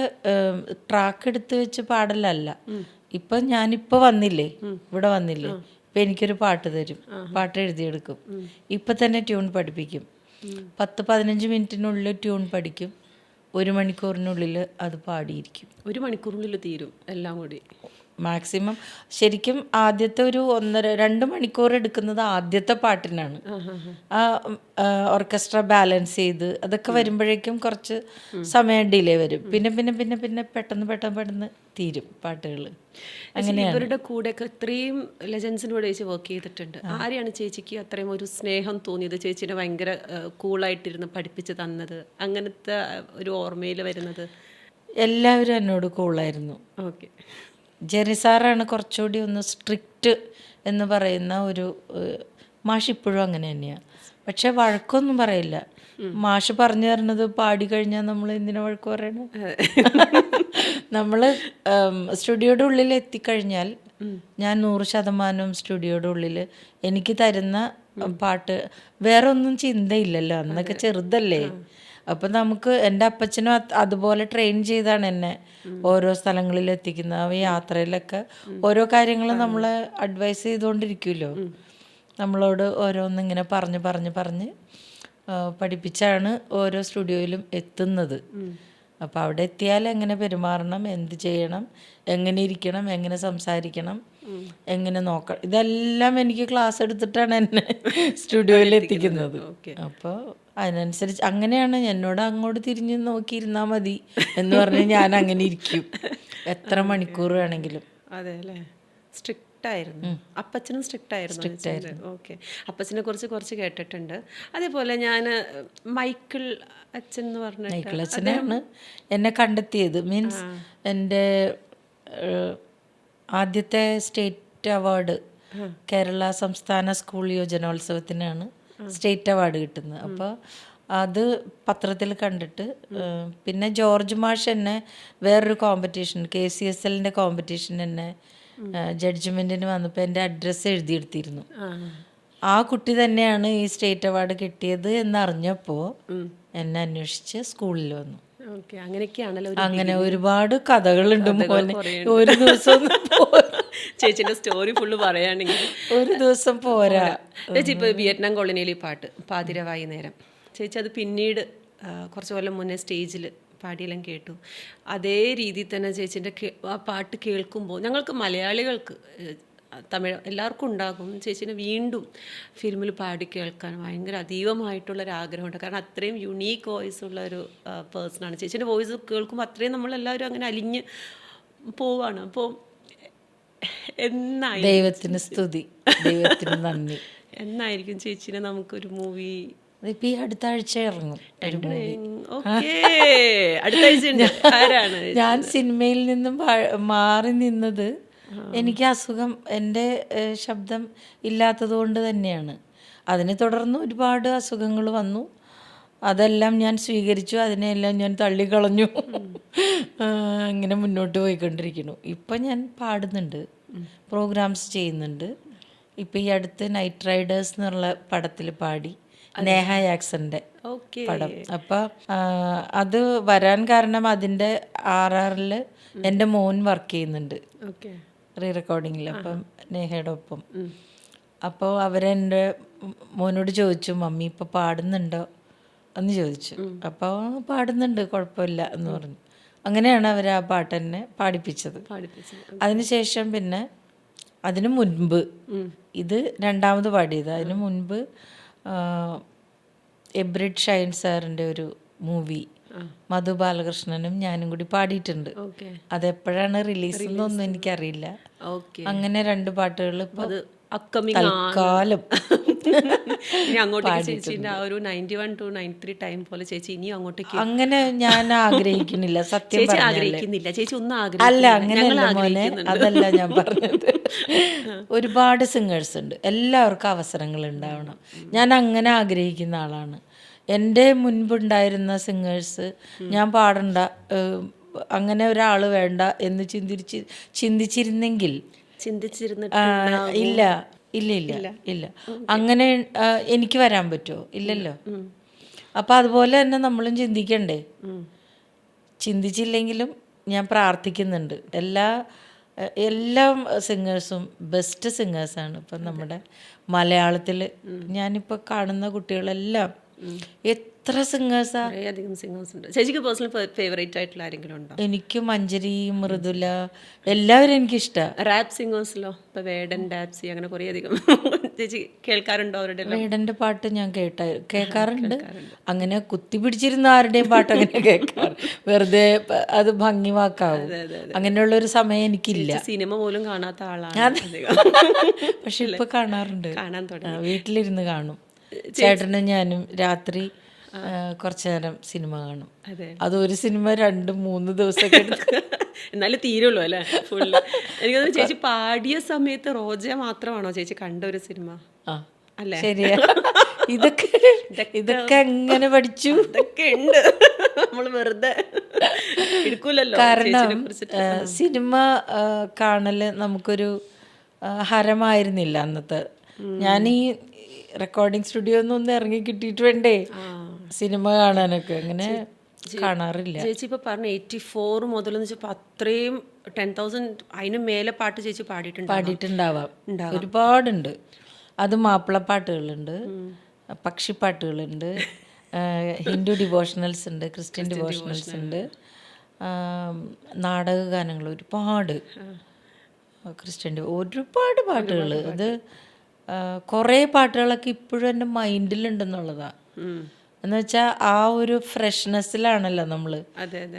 ട്രാക്ക് എടുത്ത് വെച്ച് പാടലല്ല. ഇപ്പം ഞാനിപ്പോൾ വന്നില്ലേ, ഇവിടെ വന്നില്ലേ, ഇപ്പം എനിക്കൊരു പാട്ട് തരും, പാട്ട് എഴുതിയെടുക്കും, ഇപ്പം തന്നെ ട്യൂൺ പഠിപ്പിക്കും. 10-15 മിനിറ്റിനുള്ളിൽ ട്യൂൺ പഠിക്കും, 1 മണിക്കൂറിനുള്ളിൽ അത് പാടിയിരിക്കും. 1 മണിക്കൂറിനുള്ളിൽ തീരും എല്ലാം കൂടി മാക്സിമം. ശരിക്കും ആദ്യത്തെ ഒരു 1.5-2 മണിക്കൂർ എടുക്കുന്നത് ആദ്യത്തെ പാട്ടിനാണ്. ആ ഓർക്കസ്ട്ര ബാലൻസ് ചെയ്ത് അതൊക്കെ വരുമ്പോഴേക്കും കുറച്ച് സമയം ഡിലേ വരും. പിന്നെ പെട്ടെന്ന് തീരും പാട്ടുകൾ. അങ്ങനെയാണ്. ഇവരുടെ കൂടെ ഒക്കെ ഇത്രയും ലെജൻസിനോട് ചേച്ചി വർക്ക് ചെയ്തിട്ടുണ്ട്. ആരെയാണ് ചേച്ചിക്ക് അത്രയും ഒരു സ്നേഹം തോന്നിയത്, ചേച്ചിനെ ഭയങ്കര കൂളായിട്ടിരുന്ന് പഠിപ്പിച്ച് തന്നത്, അങ്ങനത്തെ ഒരു ഓർമ്മയിൽ വരുന്നത്? എല്ലാവരും എന്നോട് കൂളായിരുന്നു. ഓക്കെ. ജെറി സാറാണ് കുറച്ചുകൂടി ഒന്ന് സ്ട്രിക്റ്റ് എന്ന് പറയുന്ന ഒരു മാഷ്. ഇപ്പോഴും അങ്ങനെ തന്നെയാണ്. പക്ഷെ വഴക്കൊന്നും പറയില്ല. മാഷ് പറഞ്ഞു തരുന്നത് പാടിക്കഴിഞ്ഞാൽ നമ്മൾ എന്തിനാ വഴക്ക് പറയണ. നമ്മൾ സ്റ്റുഡിയോയുടെ ഉള്ളിൽ എത്തിക്കഴിഞ്ഞാൽ ഞാൻ 100% സ്റ്റുഡിയോയുടെ ഉള്ളിൽ എനിക്ക് തരുന്ന പാട്ട്, വേറെ ഒന്നും ചിന്തയില്ലല്ലോ. അന്നൊക്കെ ചെറുതല്ലേ. അപ്പം നമുക്ക്, എൻ്റെ അപ്പച്ചനും അതുപോലെ ട്രെയിൻ ചെയ്താണ് എന്നെ ഓരോ സ്ഥലങ്ങളിൽ എത്തിക്കുന്നത്. അവ യാത്രയിലൊക്കെ ഓരോ കാര്യങ്ങൾ നമ്മളെ അഡ്വൈസ് ചെയ്തുകൊണ്ടിരിക്കുമല്ലോ. നമ്മളോട് ഓരോന്നിങ്ങനെ പറഞ്ഞ് പഠിപ്പിച്ചാണ് ഓരോ സ്റ്റുഡിയോയിലും എത്തുന്നത്. അപ്പോൾ അവിടെ എത്തിയാൽ എങ്ങനെ പെരുമാറണം, എന്ത് ചെയ്യണം, എങ്ങനെ ഇരിക്കണം, എങ്ങനെ സംസാരിക്കണം, എങ്ങനെ നോക്കണം, ഇതെല്ലാം എനിക്ക് ക്ലാസ് എടുത്തിട്ടാണ് എന്നെ സ്റ്റുഡിയോയിൽ എത്തിക്കുന്നത്. അപ്പോൾ അതിനനുസരിച്ച് അങ്ങനെയാണ്. എന്നോട് അങ്ങോട്ട് തിരിഞ്ഞ് നോക്കിയിരുന്നാൽ മതി എന്ന് പറഞ്ഞ് ഞാൻ അങ്ങനെ ഇരിക്കും എത്ര മണിക്കൂർ വേണമെങ്കിലും. അതെ അല്ലേ. സ്ട്രിക്റ്റ് ആയിരുന്നു. അപ്പച്ചനും സ്ട്രിക്റ്റ് ആയിരുന്നു. ഓക്കെ. അപ്പച്ചനെ കുറിച്ച് കുറച്ച് കേട്ടിട്ടുണ്ട്. അതേപോലെ ഞാൻ മൈക്കിൾ അച്ഛൻ എന്ന് പറഞ്ഞ മൈക്കിൾ അച്ഛനാണ് എന്നെ കണ്ടെത്തിയത്. മീൻസ് എൻ്റെ ആദ്യത്തെ സ്റ്റേറ്റ് അവാർഡ് കേരള സംസ്ഥാന സ്കൂൾ യുവജനോത്സവത്തിനാണ് സ്റ്റേറ്റ് അവാർഡ് കിട്ടുന്നത്. അപ്പോൾ അത് പത്രത്തിൽ കണ്ടിട്ട്, പിന്നെ ജോർജ് മാഷ് എന്നെ വേറൊരു കോമ്പറ്റീഷൻ, KCSLൻ്റെ കോമ്പറ്റീഷൻ എന്നെ ജഡ്ജ്മെൻറ്റിന് വന്നപ്പോൾ എൻ്റെ അഡ്രസ്സ് എഴുതിയെടുത്തിരുന്നു. ആ കുട്ടി തന്നെയാണ് ഈ സ്റ്റേറ്റ് അവാർഡ് കിട്ടിയത് എന്നറിഞ്ഞപ്പോൾ എന്നെ അന്വേഷിച്ച് സ്കൂളിൽ വന്നു. അങ്ങനെ ഒരുപാട് കഥകളുണ്ട് മോനെ. ഒരു ദിവസം ചേച്ചിന്റെ സ്റ്റോറി ഫുള്ള് പറയുകയാണെങ്കിൽ ഒരു ദിവസം പോരാ. ചേച്ചി ഇപ്പോൾ വിയറ്റ്നാം കോളനിയിൽ ഈ പാട്ട് പാതിരവായി നേരം, ചേച്ചി അത് പിന്നീട് കുറച്ച് കൊല്ലം മുന്നേ സ്റ്റേജിൽ പാടിയെല്ലാം കേട്ടു. അതേ രീതിയിൽ തന്നെ ചേച്ചിൻ്റെ ആ പാട്ട് കേൾക്കുമ്പോൾ ഞങ്ങൾക്ക് മലയാളികൾക്ക്, തമിഴ് എല്ലാവർക്കും ഉണ്ടാകും ചേച്ചീനെ വീണ്ടും ഫിലിമിൽ പാടി കേൾക്കാൻ ഭയങ്കര അതീവമായിട്ടുള്ളൊരാഗ്രഹമുണ്ട്. കാരണം അത്രയും യുണീക്ക് വോയിസ് ഉള്ള ഒരു പേഴ്സണാണ്. ചേച്ചീൻ്റെ വോയിസ് കേൾക്കുമ്പോൾ അത്രയും നമ്മളെല്ലാവരും അങ്ങനെ അലിഞ്ഞ് പോവാണ്. അപ്പോൾ എന്നായി, ദൈവത്തിന് സ്തുതി, ദൈവത്തിന് നന്ദി. എന്നായിരിക്കും ചേച്ചീനെ നമുക്കൊരു മൂവി? ഇപ്പം ഈ അടുത്ത ആഴ്ച ഇറങ്ങും. ഞാൻ സിനിമയിൽ നിന്നും മാറി നിന്നത് എനിക്ക് അസുഖം, എൻ്റെ ശബ്ദം ഇല്ലാത്തത് കൊണ്ട് തന്നെയാണ്. അതിനെ തുടർന്ന് ഒരുപാട് അസുഖങ്ങൾ വന്നു. അതെല്ലാം ഞാൻ സ്വീകരിച്ചു, അതിനെല്ലാം ഞാൻ തള്ളിക്കളഞ്ഞു. ഇങ്ങനെ മുന്നോട്ട് പോയിക്കൊണ്ടിരിക്കുന്നു. ഇപ്പം ഞാൻ പാടുന്നുണ്ട്, പ്രോഗ്രാംസ് ചെയ്യുന്നുണ്ട്. ഇപ്പം ഈ അടുത്ത് നൈറ്റ് റൈഡേഴ്സ് എന്നുള്ള പടത്തിൽ പാടി. നേഹ ആക്സന്റെ ഓക്കെ. പടം. അപ്പോൾ അത് വരാൻ കാരണം അതിൻ്റെ RRL എൻ്റെ മോൻ വർക്ക് ചെയ്യുന്നുണ്ട് ഓക്കെ. റീ റെക്കോർഡിങ്ങിൽ. അപ്പം നേഹയുടെ ഒപ്പം. അപ്പോൾ അവരെൻ്റെ മോനോട് ചോദിച്ചു, മമ്മി ഇപ്പോൾ പാടുന്നുണ്ടോ എന്ന് ചോദിച്ചു. അപ്പോൾ പാടുന്നുണ്ട്, കുഴപ്പമില്ല എന്ന് പറഞ്ഞു. അങ്ങനെയാണ് അവർ ആ പാട്ട് എന്നെ പാടിപ്പിച്ചത്. അതിനുശേഷം പിന്നെ അതിനു മുൻപ് ഇത് രണ്ടാമത് പാടിയത്. അതിനു മുൻപ് എബ്രിഡ് ഷൈൻ സാറിൻ്റെ ഒരു മൂവി മധു ബാലകൃഷ്ണനും ഞാനും കൂടി പാടിയിട്ടുണ്ട്. അതെപ്പോഴാണ് റിലീസ് എന്നൊന്നും എനിക്കറിയില്ല. അങ്ങനെ 2 പാട്ടുകൾ ഇപ്പോൾ തൽക്കാലം ഇനി അങ്ങോട്ടേക്ക് ചേച്ചിന്റെ ആ ഒരു 91 to 93 ടൈം പോലെ ചേച്ചി ഇനി അങ്ങോട്ടേക്ക് അങ്ങനെ ഞാൻ ആഗ്രഹിക്കുന്നില്ല. സത്യം ചേച്ചി ആഗ്രഹിക്കുന്നില്ല. ചേച്ചി ഒന്നും അല്ല, അങ്ങനെയല്ല മോനെ, അതല്ല ഞാൻ പറഞ്ഞത്. ഒരുപാട് സിംഗേഴ്സ് ഉണ്ട്, എല്ലാവർക്കും അവസരങ്ങൾ ഉണ്ടാവണം. ഞാൻ അങ്ങനെ ആഗ്രഹിക്കുന്ന ആളാണ്. എൻ്റെ മുൻപുണ്ടായിരുന്ന സിംഗേഴ്സ് ഞാൻ പാടണ്ട, അങ്ങനെ ഒരാൾ വേണ്ട എന്ന് ചിന്തിച്ചിരുന്നെങ്കിൽ ഇല്ല ഇല്ല ഇല്ല ഇല്ല അങ്ങനെ എനിക്ക് വരാൻ പറ്റുമോ? ഇല്ലല്ലോ. അപ്പം അതുപോലെ തന്നെ നമ്മളും ചിന്തിക്കണ്ടേ? ചിന്തിച്ചില്ലെങ്കിലും ഞാൻ പ്രാർത്ഥിക്കുന്നുണ്ട്. എല്ലാ സിംഗേഴ്സും ബെസ്റ്റ് സിംഗേഴ്സാണ് ഇപ്പം നമ്മുടെ മലയാളത്തിൽ. ഞാനിപ്പോൾ കാണുന്ന കുട്ടികളെല്ലാം എത്ര സിംഗേഴ്സാ. വളരെയധികം സിംഗേഴ്സ് ഉണ്ട്. ചേച്ചിക്ക് പേഴ്സണൽ ഫേവറേറ്റ് ആയിട്ടുള്ള ആരെങ്കിലും ഉണ്ടോ? എനിക്ക് മഞ്ജരി, മൃദുല, എല്ലാവരും എനിക്കിഷ്ടമാണ്. റാപ്പ് സിംഗേഴ്സിലോ? ഇപ്പൊ വേടൻ, ഡാപ്സി, അങ്ങനെ കുറേ അധികം ചേച്ചി കേൾക്കാറുണ്ടോ അവരുടെ? വേടൻ്റെ പാട്ട് ഞാൻ കേൾക്കാറുണ്ട്. അങ്ങനെ കുത്തിപ്പിടിച്ചിരുന്ന ആരുടെയും പാട്ട് അങ്ങനെ കേൾക്കാറ് വെറുതെ അത് ഭംഗി വാക്കാവും. അങ്ങനെയുള്ളൊരു സമയം എനിക്കില്ല. സിനിമ പോലും കാണാത്ത ആളാണ്. പക്ഷെ ഇപ്പൊ കാണാറുണ്ട്, കാണാൻ തുടങ്ങി. വീട്ടിലിരുന്ന് കാണും. ചേട്ടനും ഞാനും രാത്രി കുറച്ചു നേരം സിനിമ കാണും. അത് ഒരു സിനിമ 2-3 ദിവസമൊക്കെ എന്നാലും തീരുള്ളൂ അല്ലേ ഫുള്ള്. എനിക്ക് തോന്നുന്നു ചേച്ചി പാടിയ സമയത്ത് റോജ മാത്രമാണോ ചേച്ചി കണ്ട ഒരു സിനിമ? അല്ലേ? ശരിയാ. ഇതൊക്കെ എങ്ങനെ പഠിച്ചു? ഇതൊക്കെ ഉണ്ട്, നമ്മള് വെറുതെ എടുക്കൂലല്ലോ. കാരണം സിനിമ കാണല് നമുക്കൊരു ഹരമായിരുന്നില്ല അന്നത്തെ. ഞാൻ ഈ റെക്കോർഡിംഗ് സ്റ്റുഡിയോ ഒന്നും ഇറങ്ങി കിട്ടിയിട്ട് വേണ്ടേ സിനിമ കാണാനൊക്കെ. അങ്ങനെ കാണാറില്ല. ചേച്ചി ഇപ്പൊ പറഞ്ഞു 84 മുതലെന്ന് വെച്ചപ്പോ അത്രയും 10,000 അതിന് മേലെ പാട്ട് ചേച്ചി പാടിയിട്ടുണ്ടാവാം. ഒരുപാടുണ്ട്. അത് മാപ്പിളപ്പാട്ടുകളുണ്ട്, പക്ഷിപ്പാട്ടുകളുണ്ട്, ഹിന്ദു ഡിവോഷണൽസ് ഉണ്ട്, ക്രിസ്ത്യൻ ഡിവോഷണൽസ് ഉണ്ട്, നാടക ഗാനങ്ങൾ ഒരുപാട്, ക്രിസ്ത്യൻ ഒരുപാട് പാട്ടുകൾ. അത് കുറേ പാട്ടുകളൊക്കെ ഇപ്പോഴും എൻ്റെ മൈൻഡിലുണ്ടെന്നുള്ളതാണ്. എന്ന് വെച്ചാൽ ആ ഒരു ഫ്രഷ്നെസ്സിലാണല്ലോ നമ്മൾ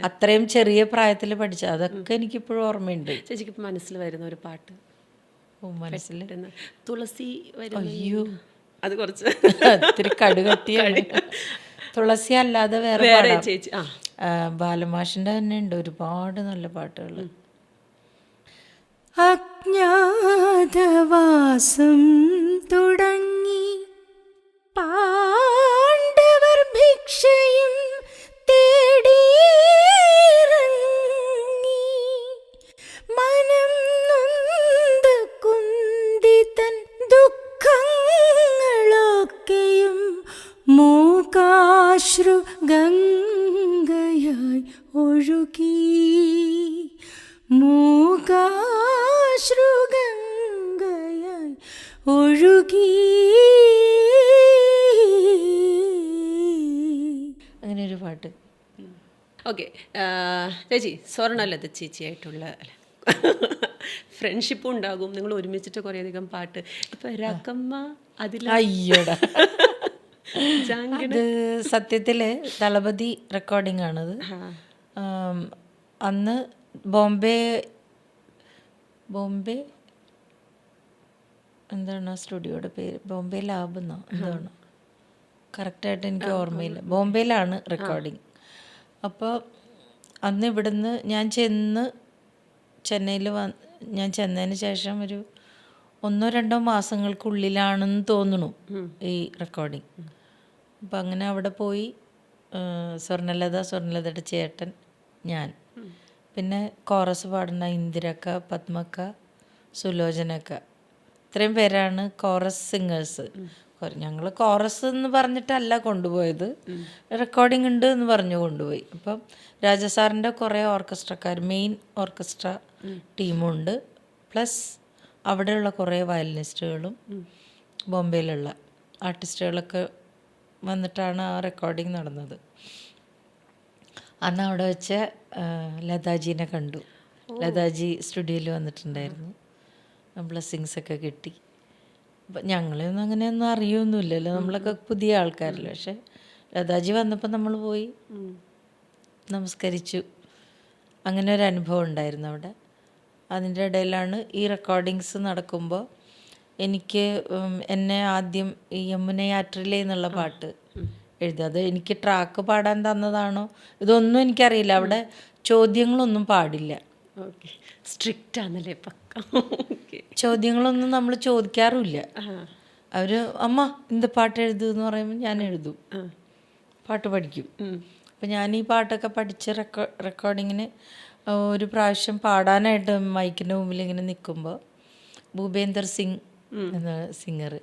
അത്രയും ചെറിയ പ്രായത്തിൽ പഠിച്ച അതൊക്കെ എനിക്കിപ്പോഴും ഓർമ്മയുണ്ട്. ചേച്ചിക്ക് മനസ്സിൽ വരുന്ന ഒരു പാട്ട്? മനസ്സിൽ തുളസി. അയ്യോ, അത് കുറച്ച് ഒത്തിരി കടുകട്ടിയാണ്. തുളസി അല്ലാതെ വേറെ ചേച്ചി ബാലമാഷിൻ്റെ തന്നെ ഉണ്ട് ഒരുപാട് നല്ല പാട്ടുകൾ. അജ്ഞാതവാസം തുടങ്ങി പാണ്ഡവർ ഭിക്ഷയും തേടിയിറങ്ങി മനം നൊന്ത കുന്തിതൻ ദുഃഖങ്ങളൊക്കെയും മൂകാശ്രു ഗംഗയായി ഒഴുകി മൂകാശ്രുഗംഗയായി ഒഴുകി. അങ്ങനെ ഒരു പാട്ട്. ഓക്കെ ചേച്ചി, സ്വർണ്ണലത ചേച്ചിയായിട്ടുള്ള ഫ്രണ്ട്ഷിപ്പും ഉണ്ടാകും, നിങ്ങൾ ഒരുമിച്ചിട്ട് കുറേ അധികം പാട്ട്. ഇപ്പൊ രകമ്മ അതിൽ അയ്യോടാ അത് സത്യത്തില് ദളപതി റെക്കോർഡിംഗ് ആണത്. അന്ന് ബോംബെ എന്താണ് സ്റ്റുഡിയോയുടെ പേര്? ബോംബെ ലാബ് എന്നോ എന്താണ്, കറക്റ്റായിട്ട് എനിക്ക് ഓർമ്മയില്ല. ബോംബെയിലാണ് റെക്കോർഡിങ്. അപ്പോൾ അന്ന് ഇവിടുന്ന് ഞാൻ ചെന്നൈയിൽ ഞാൻ ചെന്നതിന് ശേഷം ഒരു 1-2 മാസങ്ങൾക്കുള്ളിലാണെന്ന് തോന്നുന്നു ഈ റെക്കോർഡിങ്. അപ്പം അങ്ങനെ അവിടെ പോയി സ്വർണ്ണലതയുടെ ചേട്ടൻ, ഞാൻ, പിന്നെ കോറസ് പാടുന്ന ഇന്ദിരക്ക, പത്മക്ക, സുലോചനക്ക, ഇത്രയും പേരാണ് കോറസ് സിംഗേഴ്സ്. ഞങ്ങൾ കോറസ് എന്ന് പറഞ്ഞിട്ടല്ല കൊണ്ടുപോയത്, റെക്കോർഡിംഗ് ഉണ്ട് എന്ന് പറഞ്ഞു കൊണ്ടുപോയി. അപ്പം രാജസാറിൻ്റെ കുറേ ഓർക്കസ്ട്രക്കാർ, മെയിൻ ഓർക്കസ്ട്ര ടീമുണ്ട്, പ്ലസ് അവിടെയുള്ള കുറേ വയലിനിസ്റ്റുകളും ബോംബെയിലുള്ള ആർട്ടിസ്റ്റുകളൊക്കെ വന്നിട്ടാണ് ആ റെക്കോർഡിങ് നടന്നത്. അന്ന് അവിടെ വെച്ച് ലതാജീനെ കണ്ടു. ലതാജി സ്റ്റുഡിയോയിൽ വന്നിട്ടുണ്ടായിരുന്നു. ബ്ലെസ്സിങ്സ് ഒക്കെ കിട്ടി. അപ്പം ഞങ്ങളെയൊന്നും അങ്ങനെയൊന്നും അറിയൊന്നുമില്ലല്ലോ, നമ്മളൊക്കെ പുതിയ ആൾക്കാരല്ലേ. പക്ഷെ ലതാജി വന്നപ്പോൾ നമ്മൾ പോയി നമസ്കരിച്ചു. അങ്ങനെ ഒരു അനുഭവം ഉണ്ടായിരുന്നു അവിടെ. അതിൻ്റെ ഇടയിലാണ് ഈ റെക്കോർഡിങ്സ് നടക്കുമ്പോൾ എനിക്ക് എന്നെ ആദ്യം ഈ യമുനയാtriലെ എന്നുള്ള പാട്ട് എഴുതി. അത് എനിക്ക് ട്രാക്ക് പാടാൻ തന്നതാണോ ഇതൊന്നും എനിക്കറിയില്ല. അവിടെ ചോദ്യങ്ങളൊന്നും പാടില്ല. സ്ട്രിക്റ്റ് ആണല്ലേ പക്ക. ചോദ്യങ്ങളൊന്നും നമ്മൾ ചോദിക്കാറുമില്ല. അവർ അമ്മ എന്ത് പാട്ട് എഴുതുമെന്ന് പറയുമ്പോൾ ഞാൻ എഴുതും, പാട്ട് പഠിക്കും. അപ്പം ഞാൻ ഈ പാട്ടൊക്കെ പഠിച്ച് റെക്കോർഡിങ്ങിന് ഒരു പ്രാവശ്യം പാടാനായിട്ട് മൈക്കിൻ്റെ മുമ്പിൽ ഇങ്ങനെ നിൽക്കുമ്പോൾ ഭൂപേന്ദർ സിംഗ് എന്ന സിംഗർ,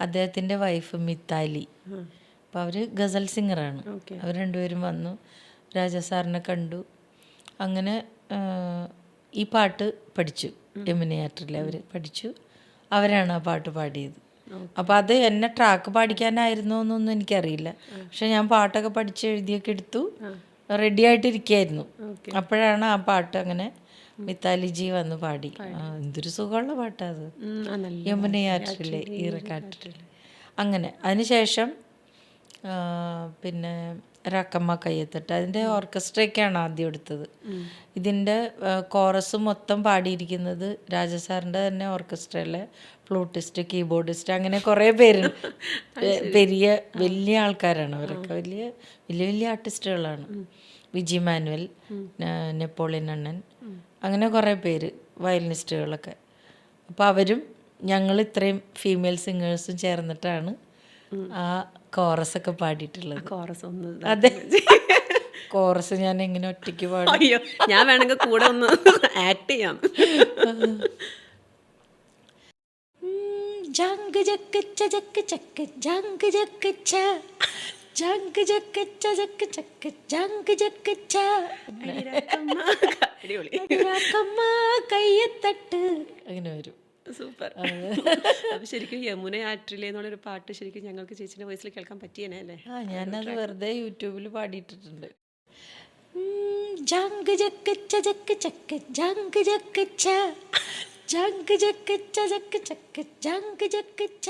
അദ്ദേഹത്തിൻ്റെ വൈഫ് മിത്താലി, അപ്പോൾ അവർ ഗസൽ സിംഗറാണ്. അവർ രണ്ടുപേരും വന്നു, രാജസാറിനെ കണ്ടു. അങ്ങനെ ഈ പാട്ട് പഠിച്ചു. യമുനയാtriലെ അവർ പഠിച്ചു. അവരാണ് ആ പാട്ട് പാടിയത്. അപ്പോൾ അത് എന്നെ ട്രാക്ക് പാടിക്കാനായിരുന്നോ എന്നൊന്നും എനിക്കറിയില്ല. പക്ഷെ ഞാൻ പാട്ടൊക്കെ പഠിച്ച് എഴുതിയൊക്കെ എടുത്തു, റെഡി ആയിട്ടിരിക്കുകയായിരുന്നു. അപ്പോഴാണ് ആ പാട്ട് അങ്ങനെ മിത്താലിജി വന്ന് പാടി. എന്തൊരു സുഖമുള്ള പാട്ടാണ് അത്, യമുനയാtriലെ ഈറക്കാട്ടിലെ. അങ്ങനെ അതിനുശേഷം പിന്നെ രാക്കമ്മ കയ്യെത്തട്ട്, അതിൻ്റെ ഓർക്കസ്ട്രയൊക്കെയാണ് ആദ്യം എടുത്തത്. ഇതിൻ്റെ കോറസ് മൊത്തം പാടിയിരിക്കുന്നത് രാജസാറിൻ്റെ തന്നെ ഓർക്കസ്ട്രയിലെ ഫ്ലൂട്ടിസ്റ്റ്, കീബോർഡിസ്റ്റ്, അങ്ങനെ കുറേ പേരുണ്ട്. വലിയ ആൾക്കാരാണ് അവരൊക്കെ, വലിയ വലിയ ആർട്ടിസ്റ്റുകളാണ്. വിജി മാനുവൽ, നെപ്പോളിയൻ അണ്ണൻ, അങ്ങനെ കുറേ പേര് വയലിനിസ്റ്റുകളൊക്കെ. അപ്പോൾ അവരും ഞങ്ങൾ ഇത്രയും ഫീമെയിൽ സിംഗേഴ്സും ചേർന്നിട്ടാണ് ആ കോറസ് ഒക്കെ പാടിയിട്ടുള്ളത്. കോറസ് ഒന്ന് അതെ, കോറസ് ഞാൻ എങ്ങനെ ഒറ്റയ്ക്ക് പാടും? അയ്യോ, ഞാൻ വേണമെങ്കിൽ കൂടെ ഒന്ന് ആക്ട് ചെയ്യാം. ജംഗ് ജക്ക് ചക്ക് ചക്ക് ജംഗ് ജക്ക് ച ജംഗ് ജക്ക് ചക്ക് ചക്ക് ജംഗ് ജക്ക് ച രാക്കമ്മ കയ്യെത്തട്ട്, അങ്ങനെ വരും. സൂപ്പർ. അപ്പൊ ശരിക്കും യമുനയാtriലെ എന്നുള്ളൊരു പാട്ട് ശരിക്കും ഞങ്ങൾക്ക് ചേച്ചിന്റെ വോയിസിൽ കേൾക്കാൻ പറ്റിയേനെ അല്ലേ? ഞാനത് വെറുതെ യൂട്യൂബിൽ പാടിയിട്ടിട്ടുണ്ട്. ജംഗ് ജക്ക് ചക്ക് ചക്ക് ജംഗ് ജക്ക് ച ജംഗ് ജക്ക് ചക്ക് ചക്ക് ജംഗ് ജക്ക് ച